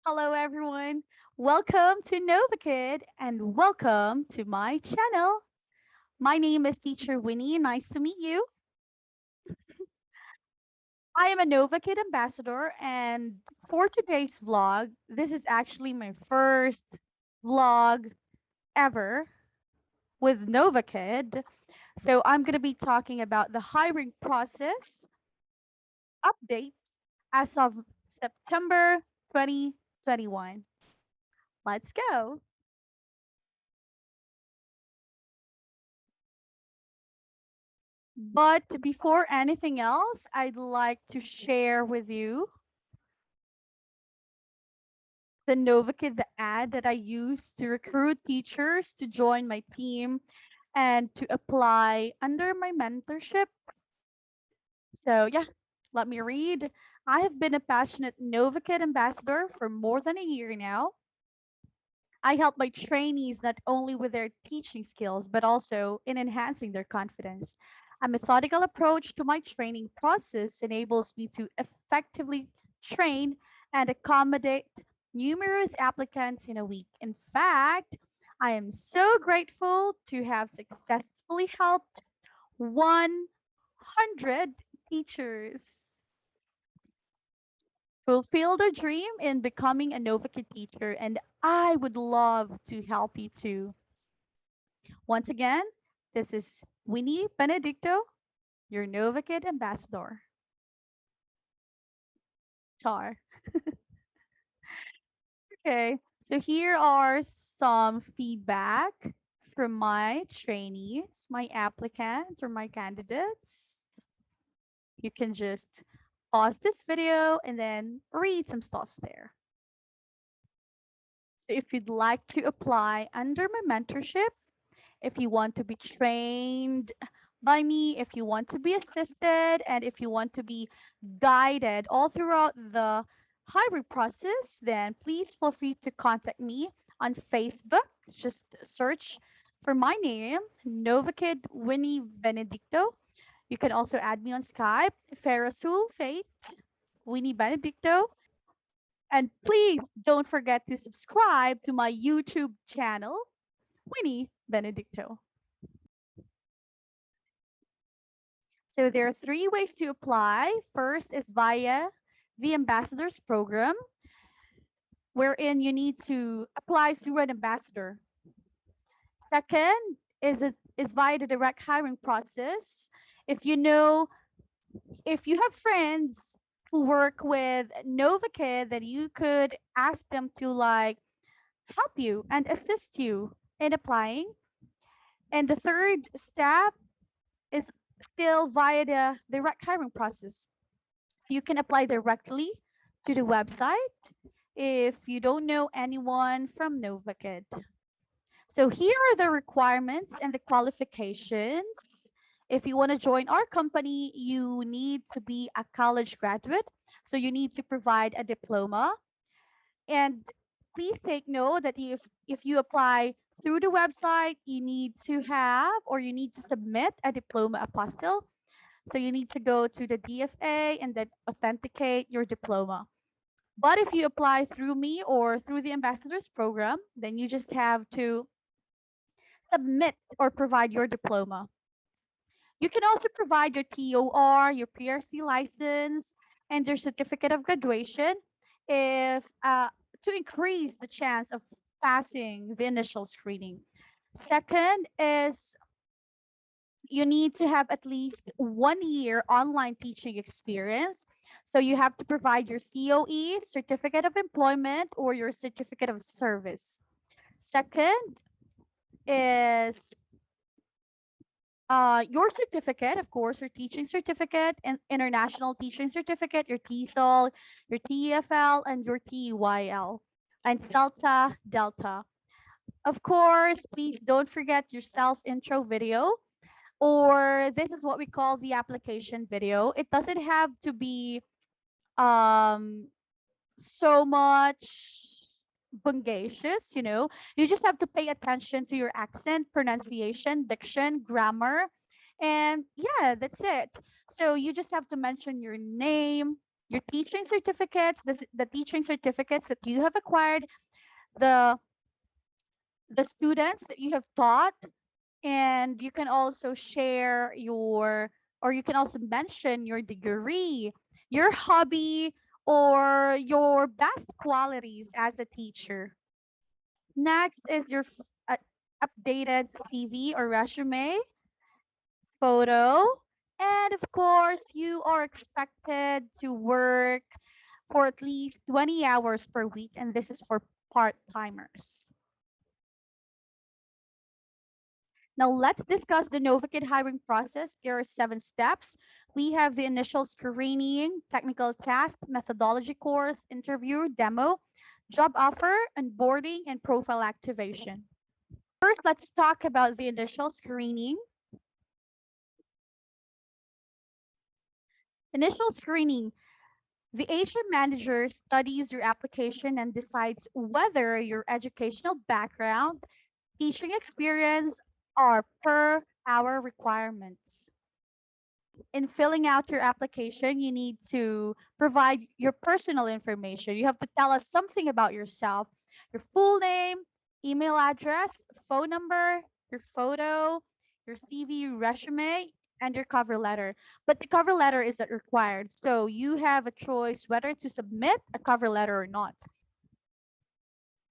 Hello, everyone. Welcome to Novakid and welcome to my channel. My name is Teacher Winnie. Nice to meet you. I am a Novakid ambassador, and for today's vlog, this is actually my first vlog ever with Novakid. So, I'm going to be talking about the hiring process update as of September 2021. Let's go. But before anything else, I'd like to share with you the Novakid the ad that I used to recruit teachers to join my team and to apply under my mentorship. So, yeah, let me read. I have been a passionate Novakid ambassador for more than a year now. I help my trainees not only with their teaching skills, but also in enhancing their confidence. A methodical approach to my training process enables me to effectively train and accommodate numerous applicants in a week. In fact, I am so grateful to have successfully helped 100 teachers fulfill their dream in becoming a Novakid teacher, and I would love to help you too. Once again, this is Winnie Benedicto, your Novakid ambassador. Char. Okay, so here are some feedback from my trainees, my applicants, or my candidates. You can just pause this video and then read some stuffs there. So if you'd like to apply under my mentorship, if you want to be trained by me, if you want to be assisted, and if you want to be guided all throughout the hiring process, then please feel free to contact me on Facebook. Just search for my name, Novakid Winnie Benedicto. You can also add me on Skype, ferrahsulfate Winnie Benedicto. And please don't forget to subscribe to my YouTube channel, Winnie Benedicto. So there are three ways to apply. First is via the ambassadors program, wherein you need to apply through an ambassador. Second is via the direct hiring process. If you know, if you have friends who work with Novakid, then you could ask them to like help you and assist you in applying. And the third step is still via the direct hiring process. You can apply directly to the website if you don't know anyone from Novakid. So here are the requirements and the qualifications. If you want to join our company, you need to be a college graduate. So you need to provide a diploma. And please take note that if you apply through the website, you need to have or you need to submit a diploma apostille. So you need to go to the DFA and then authenticate your diploma. But if you apply through me or through the ambassadors program, then you just have to submit or provide your diploma. You can also provide your TOR, your PRC license, and your certificate of graduation if to increase the chance of passing the initial screening. Second is you need to have at least 1 year online teaching experience. So you have to provide your COE, certificate of employment, or your certificate of service. Second is your certificate, of course, your teaching certificate and international teaching certificate, your TESOL, your TEFL, and your TEYL, and CELTA Delta. Of course, please don't forget your self intro video, or this is what we call the application video. It doesn't have to be um, so much bungacious, you know. You just have to pay attention to your accent, pronunciation, diction, grammar, and yeah, that's it. So you just have to mention your name, your teaching certificates, the teaching certificates that you have acquired, the students that you have taught, and you can also share your, or you can also mention your degree, your hobby, or your best qualities as a teacher. Next is your updated CV or resume, photo, and of course, you are expected to work for at least 20 hours per week, and this is for part-timers. Now let's discuss the Novakid hiring process. There are 7 steps. We have the initial screening, technical test, methodology course, interview, demo, job offer, onboarding, and profile activation. First, let's talk about the initial screening. Initial screening. The HR manager studies your application and decides whether your educational background, teaching experience are per our requirements. In filling out your application, you need to provide your personal information. You have to tell us something about yourself, your full name, email address, phone number, your photo, your CV, resume, and your cover letter. But the cover letter isn't required, so you have a choice whether to submit a cover letter or not.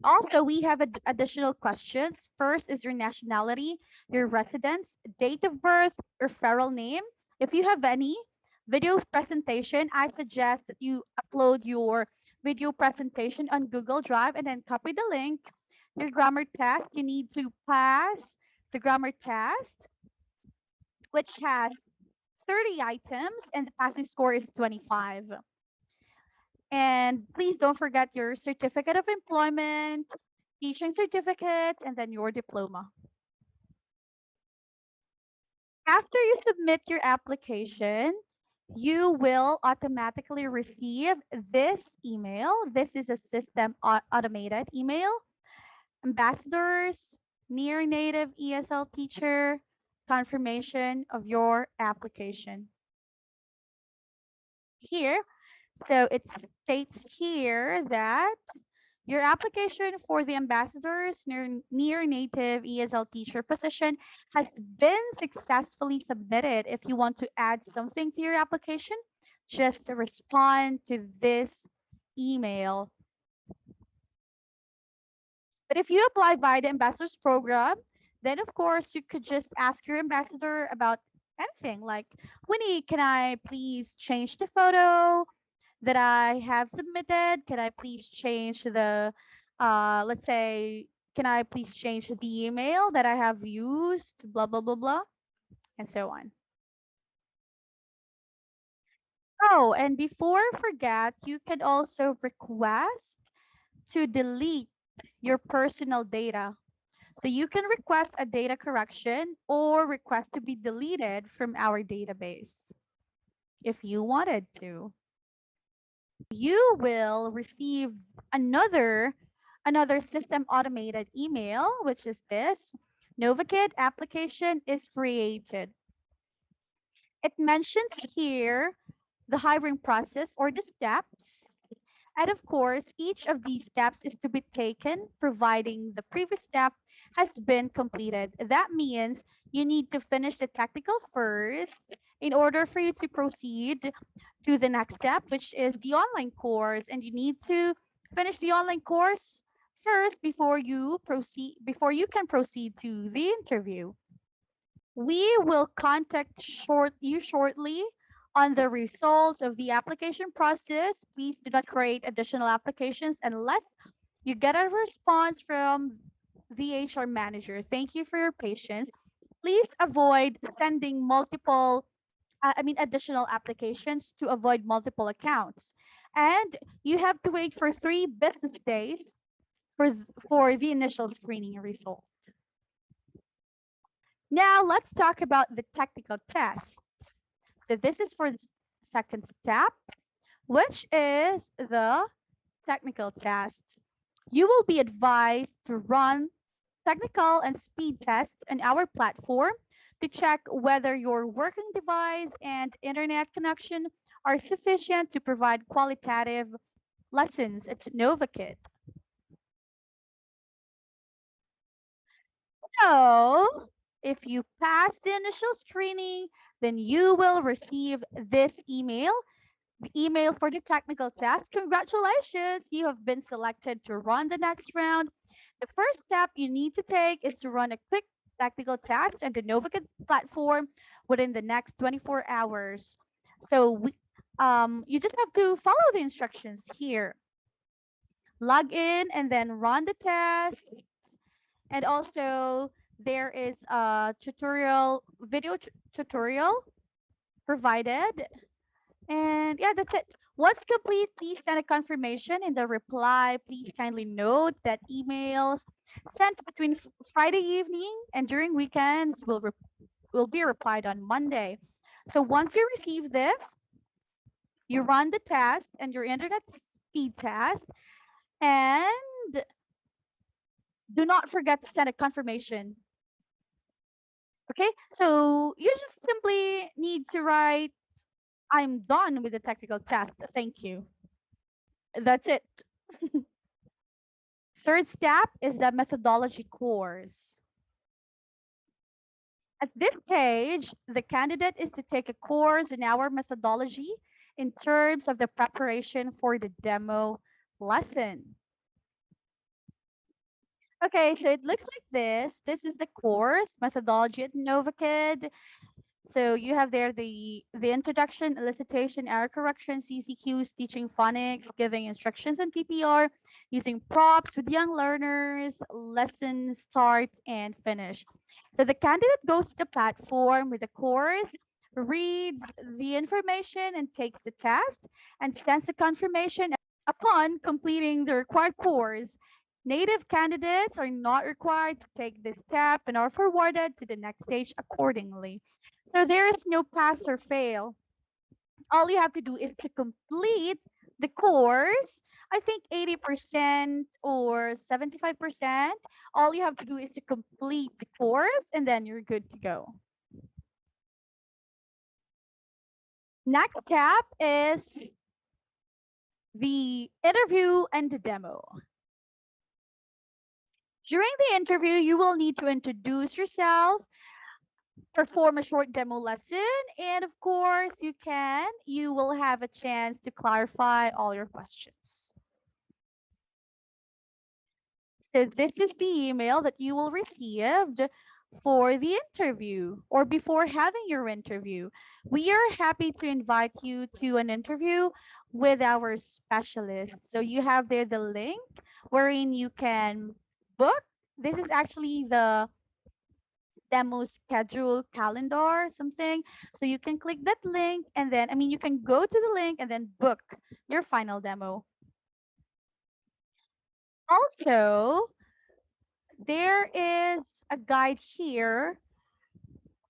Also, we have additional questions. First is your nationality, your residence, date of birth, referral name. If you have any video presentation, I suggest that you upload your video presentation on Google Drive and then copy the link. Your grammar test, you need to pass the grammar test, which has 30 items, and the passing score is 25. And please don't forget your certificate of employment, teaching certificate, and then your diploma. After you submit your application, you will automatically receive this email. This is a system automated email. Ambassadors, near native ESL teacher, confirmation of your application. Here, so it states here that your application for the ambassadors near native ESL teacher position has been successfully submitted. If you want to add something to your application, just respond to this email. But if you apply via the ambassadors program, then of course you could just ask your ambassador about anything like, Winnie, can I please change the photo that I have submitted? Can I please change the, let's say, can I please change the email that I have used, blah, blah, blah, blah, and so on. Oh, and before I forget, you can also request to delete your personal data. So you can request a data correction or request to be deleted from our database if you wanted to. You will receive another system automated email, which is this: Novakid application is created. It mentions here the hiring process or the steps. And of course, each of these steps is to be taken providing the previous step has been completed. That means you need to finish the technical first in order for you to proceed to the next step, which is the online course. And you need to finish the online course first before you can proceed to the interview. We will contact you shortly on the results of the application process. Please do not create additional applications unless you get a response from the HR manager. Thank you for your patience. Please avoid sending additional applications to avoid multiple accounts. And you have to wait for 3 business days for the initial screening result. Now let's talk about the technical test. So this is for the second step, which is the technical test. You will be advised to run technical and speed tests on our platform to check whether your working device and internet connection are sufficient to provide qualitative lessons at NOVAKID. So, if you pass the initial screening, then you will receive this email, the email for the technical test. Congratulations, you have been selected to run the next round. The first step you need to take is to run a quick technical test on the NOVAKID platform within the next 24 hours. So you just have to follow the instructions here. Log in and then run the test. And also there is a video tutorial provided. And yeah, that's it. Once complete, please send a confirmation in the reply. Please kindly note that emails sent between Friday evening and during weekends will be replied on Monday. So once you receive this, you run the test and your internet speed test, and do not forget to send a confirmation. Okay, so you just simply need to write, "I'm done with the technical test. Thank you." That's it. Third step is the methodology course. At this stage, the candidate is to take a course in our methodology in terms of the preparation for the demo lesson. Okay, so it looks like this. This is the course, Methodology at NOVAKID. So you have there the introduction, elicitation, error correction, CCQs, teaching phonics, giving instructions and TPR, using props with young learners, lesson start and finish. So the candidate goes to the platform with the course, reads the information and takes the test, and sends the confirmation upon completing the required course. Native candidates are not required to take this step and are forwarded to the next stage accordingly. So there is no pass or fail. All you have to do is to complete the course. I think 80% or 75%. All you have to do is to complete the course and then you're good to go. Next step is the interview and the demo. During the interview, you will need to introduce yourself, perform a short demo lesson, and of course, you will have a chance to clarify all your questions. So this is the email that you will receive for the interview or before having your interview. We are happy to invite you to an interview with our specialist. So you have there the link wherein you can book. This is actually the demo schedule calendar something, so you can click that link and then you can go to the link and then book your final demo. Also, there is a guide here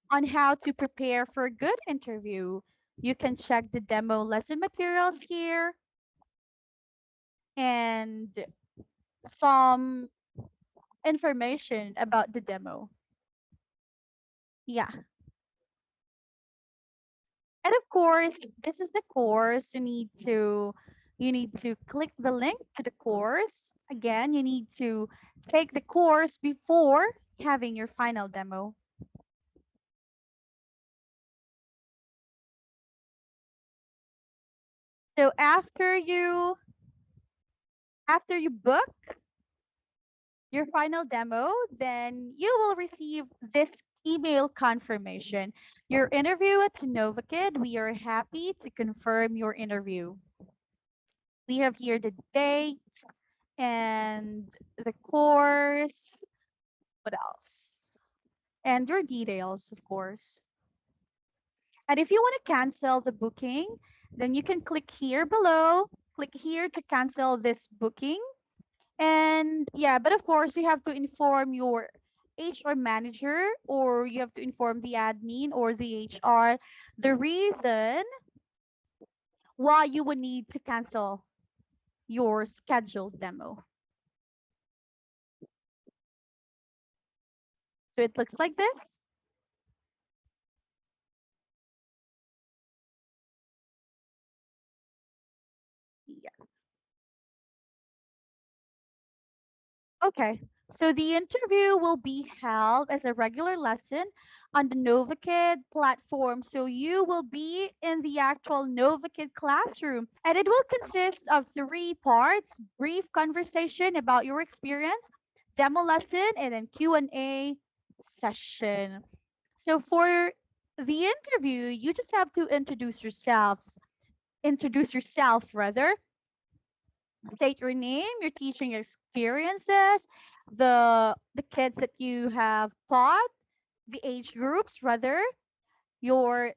on how to prepare for a good interview. You can check the demo lesson materials here and some information about the demo. Yeah. And of course, this is the course. You need to click the link to the course. Again, you need to take the course before having your final demo. So after you book your final demo, then you will receive this email confirmation. Your interview at Novakid, we are happy to confirm your interview. We have here the date and the course. What else? And your details, of course. And if you want to cancel the booking, then you can click here below. Click here to cancel this booking. And yeah, but of course, you have to inform your HR manager or you have to inform the admin or the HR the reason why you would need to cancel your scheduled demo. So it looks like this. Okay, so the interview will be held as a regular lesson on the Novakid platform. So you will be in the actual Novakid classroom, and it will consist of three parts: brief conversation about your experience, demo lesson, and then Q&A session. So for the interview, you just have to introduce yourself rather, state your name, your teaching experiences, the kids that you have taught, the age groups rather, your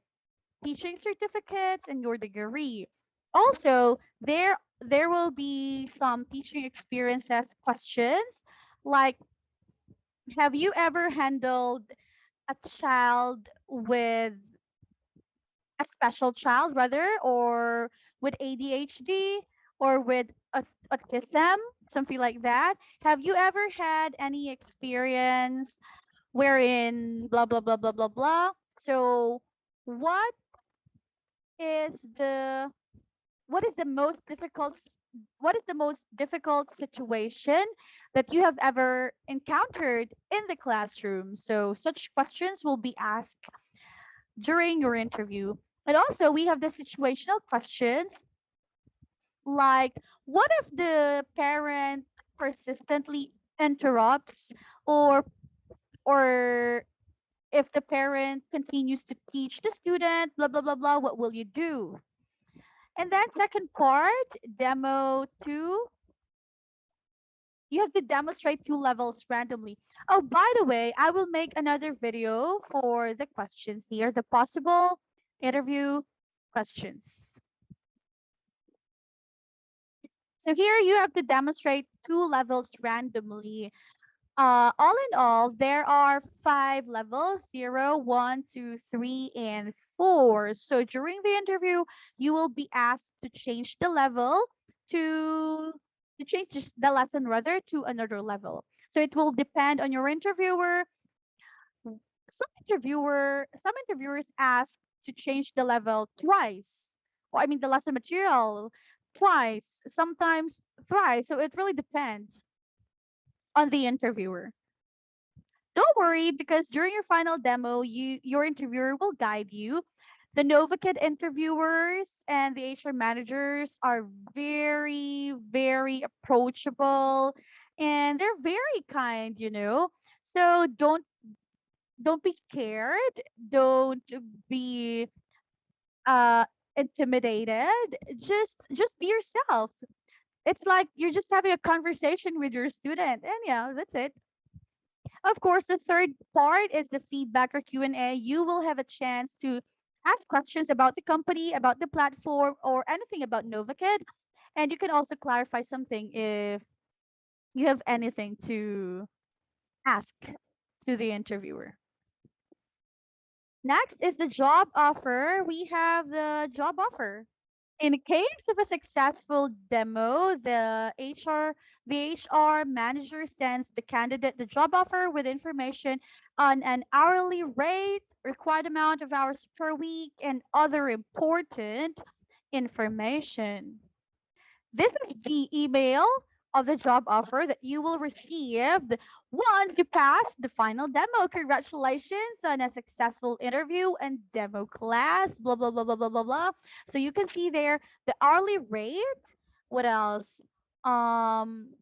teaching certificates and your degree. Also, there will be some teaching experiences questions like, have you ever handled a child with a special child rather, or with ADHD, or with autism, something like that? Have you ever had any experience wherein blah blah blah blah blah blah? So what is the what is the most difficult what is the most difficult situation that you have ever encountered in the classroom? So such questions will be asked during your interview. And also, we have the situational questions like, what if the parent persistently interrupts, or or if the parent continues to teach the student, blah blah blah blah, what will you do? And then second part, demo 2, you have to demonstrate 2 levels randomly. Oh, by the way, I will make another video for the questions here, the possible interview questions. So here you have to demonstrate 2 levels randomly. All in all, there are 5 levels: 0, 1, 2, 3, and 4. So during the interview, you will be asked to change the level to the lesson rather to another level. So it will depend on your interviewer. Some interviewers ask to change the level twice. Or I mean the lesson material twice, sometimes thrice. So it really depends on the interviewer. Don't worry, because during your final demo, your interviewer will guide you. The Novakid interviewers and the HR managers are very, very approachable, and they're very kind. So don't be scared. Don't be uh intimidated. Just be yourself. It's like you're just having a conversation with your student, and yeah, that's it. Of course, the third part is the feedback or Q&A. You will have a chance to ask questions about the company, about the platform, or anything about Novakid. And you can also clarify something if you have anything to ask to the interviewer. Next is the job offer. We have the job offer. In case of a successful demo, the HR manager sends the candidate the job offer with information on an hourly rate, required amount of hours per week, and other important information. This is the email of the job offer that you will receive once you pass the final demo. Congratulations on a successful interview and demo class, blah, blah, blah, blah, blah, blah, blah. So you can see there the hourly rate. What else? Um,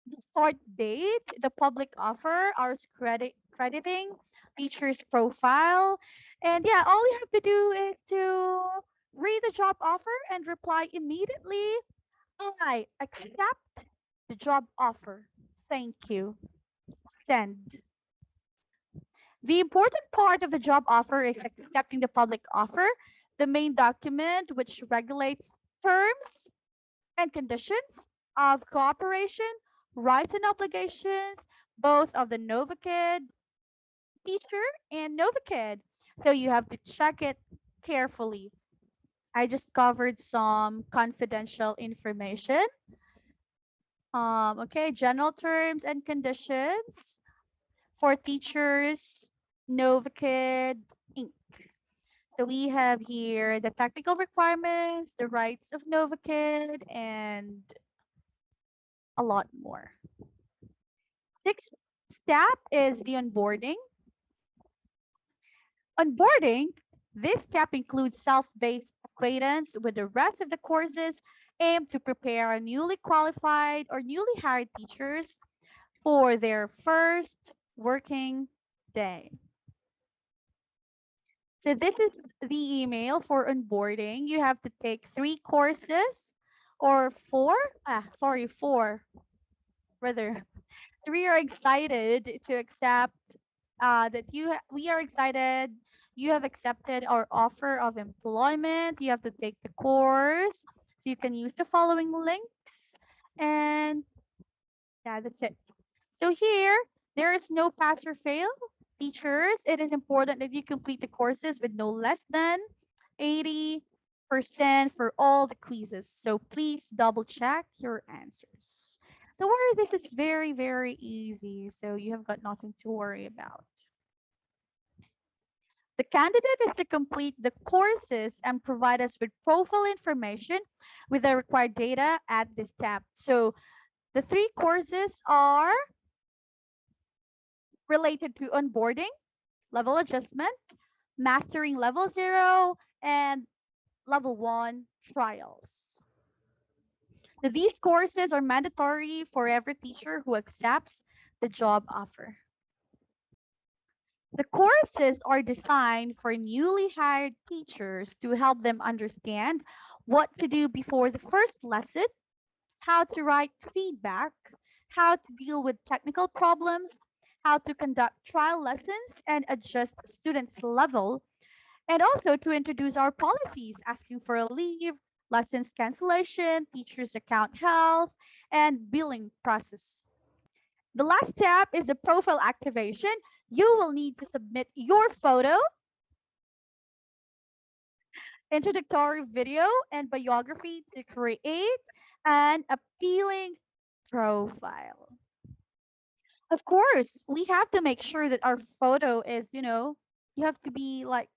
the start date, the public offer, hours crediting, teacher's profile. And yeah, all you have to do is to read the job offer and reply immediately. I accept the job offer. Thank you. Send. The important part of the job offer is accepting the public offer, the main document which regulates terms and conditions of cooperation, rights and obligations, both of the Novakid teacher and Novakid. So you have to check it carefully. I just covered some confidential information. Okay, general terms and conditions for teachers, Novakid Inc. So we have here the technical requirements, the rights of Novakid, and a lot more. Sixth step is the onboarding. Onboarding, this step includes self-based acquaintance with the rest of the courses aimed to prepare newly qualified or newly hired teachers for their first working day. So this is the email for onboarding. You have to take 3 courses or four, rather. We are excited to accept we are excited you have accepted our offer of employment. You have to take the course. So you can use the following links. And yeah, that's it. So here, there is no pass or fail. Teachers, it is important that you complete the courses with no less than 80% for all the quizzes. So please double check your answers. Don't worry, this is very, very easy. So you have got nothing to worry about. The candidate is to complete the courses and provide us with profile information with the required data at this tab. So the 3 courses are related to onboarding, level adjustment, mastering level 0, and level 1 trials. So these courses are mandatory for every teacher who accepts the job offer. The courses are designed for newly hired teachers to help them understand what to do before the first lesson, how to write feedback, how to deal with technical problems, how to conduct trial lessons and adjust students' level, and also to introduce our policies, asking for a leave, lessons cancellation, teachers' account health, and billing process. The last step is the profile activation. You will need to submit your photo, introductory video, and biography to create an appealing profile. Of course, we have to make sure that our photo is, you have to be like,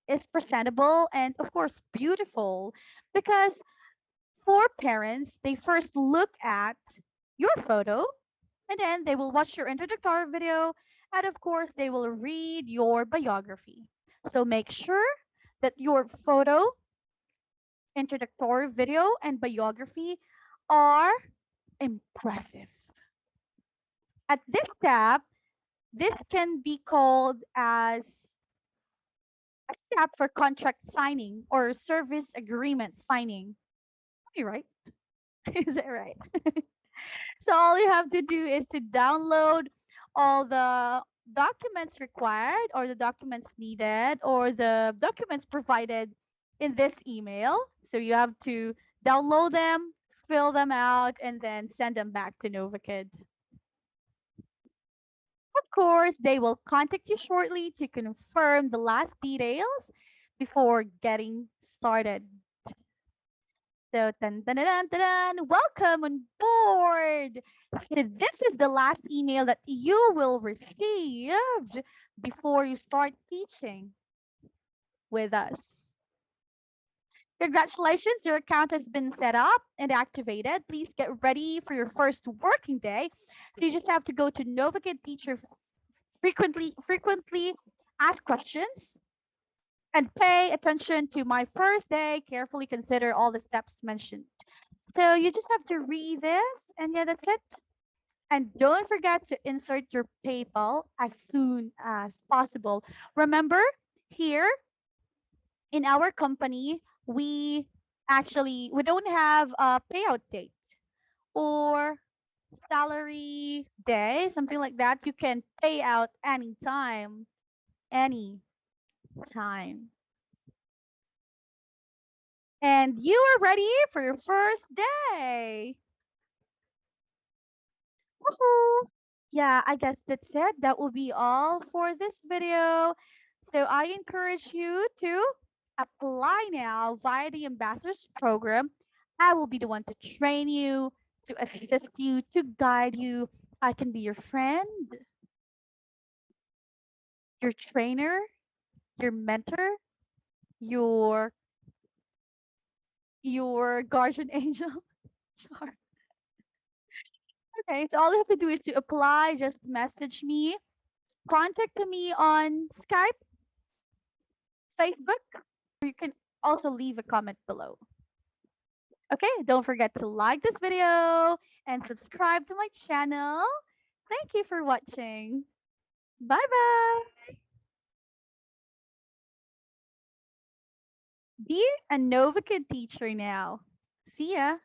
is presentable and, of course, beautiful. Because for parents, they first look at your photo and then they will watch your introductory video, and of course, they will read your biography. So make sure that your photo, introductory video, and biography are impressive. At this tab, this can be called as a step for contract signing or service agreement signing. Am I right? Is it right? So all you have to do is to download all the documents required or the documents needed or the documents provided in this email. So you have to download them, fill them out, and then send them back to Novakid. Of course, they will contact you shortly to confirm the last details before getting started. So, dun, dun, dun, dun, dun, welcome on board. So this is the last email that you will receive before you start teaching with us. Congratulations, your account has been set up and activated. Please get ready for your first working day. So you just have to go to Novakid Teacher frequently ask questions and pay attention to my first day. Carefully consider all the steps mentioned. So you just have to read this, and yeah, that's it. And don't forget to insert your PayPal as soon as possible. Remember, here in our company, we don't have a payout date or salary day, something like that. You can pay out anytime, any time. And you are ready for your first day. Woohoo! Yeah, I guess that's it. That will be all for this video. So I encourage you to apply now via the ambassadors program. I will be the one to train you, to assist you, to guide you. I can be your friend, your trainer, your mentor, your guardian angel. Sure. Okay, so all you have to do is to apply, just message me, contact me on Skype, Facebook, or you can also leave a comment below. Okay, don't forget to like this video and subscribe to my channel. Thank you for watching. Bye bye. Be a NovaKid teacher now. See ya.